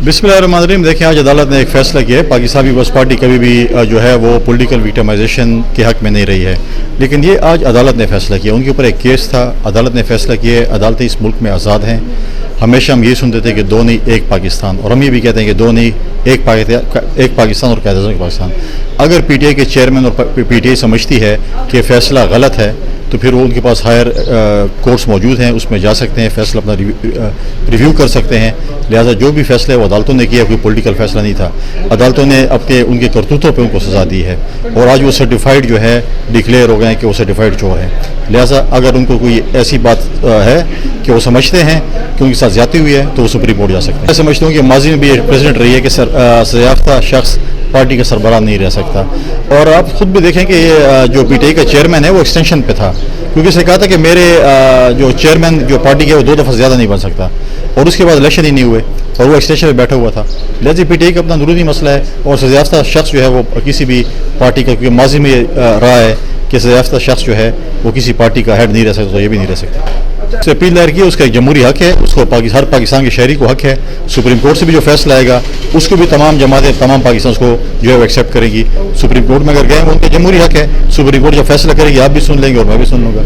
बिस्मिल्लाहिर्रहमानिर्रहीम। देखें, आज अदालत ने एक फ़ैसला किया है। पाकिस्तान पीपल्स पार्टी कभी भी जो है वो पॉलिटिकल विक्टिमाइजेशन के हक़ में नहीं रही है, लेकिन ये आज अदालत ने फ़ैसला किया। उनके ऊपर एक केस था, अदालत ने फ़ैसला किया है। अदालतें इस मुल्क में आज़ाद हैं। हमेशा हम ये सुनते थे कि दो नहीं एक पाकिस्तान, और हम ये भी कहते हैं कि दो नहीं एक पाकिस्तान और कायदे पाकिस्तान। अगर पीटीआई के चेयरमैन और पीटीआई समझती है कि फ़ैसला गलत है तो फिर वो उनके पास हायर कोर्ट्स मौजूद हैं, उसमें जा सकते हैं, फ़ैसला अपना रिव्यू कर सकते हैं। लिहाजा जो भी फ़ैसला है वो अदालतों ने किया, कोई पॉलिटिकल फ़ैसला नहीं था। अदालतों ने अपने उनके करतूतों पे उनको सज़ा दी है और आज वो सर्टिफाइड जो है डिक्लेयर हो गए हैं कि वो सर्टिफाइड चोर हैं। लिहाजा अगर उनको कोई ऐसी बात है कि वो समझते हैं कि उनके साथ ज़्यादती हुई है तो वो सुप्रीम कोर्ट जा सकते हैं। मैं समझता हूँ कि माजी में भी एक प्रेसिडेंट रही है कि सज़ायाफ्ता शख्स पार्टी का सरबराह नहीं रह सकता। और आप खुद भी देखें कि जो पीटीआई का चेयरमैन है वो एक्सटेंशन पे था, क्योंकि उसने कहा था कि मेरे जो चेयरमैन जो पार्टी के वो 2 दफ़ा ज़्यादा नहीं बन सकता, और उसके बाद इलेक्शन ही नहीं हुए और वो एक्सटेंशन पे बैठा हुआ था। लिहाजा पीटीआई का अपना अंदरूनी मसला है, और सज़ायाफ्ता शख्स जो है वो किसी भी पार्टी का, क्योंकि माजी में रहा है कि सज़ायाफ्ता शख्स जो है वो किसी पार्टी का हेड नहीं रह सकता, तो ये भी नहीं रह सकता। उससे अपील दायर की, उसका एक जमहूरी हक़ है, उसको हर पाकिस्तान के शहरी को हक़ है। सुप्रीम कोर्ट से भी जो फैसला आएगा उसको भी तमाम जमातें, तमाम पाकिस्तान को जो है वो एक्सेप्ट करेगी। सुप्रीम कोर्ट में अगर गए वो उनका जमहूरी हक़ है, सुप्रीम कोर्ट जब फैसला करेगी आप भी सुन लेंगे और मैं भी सुन लूँगा।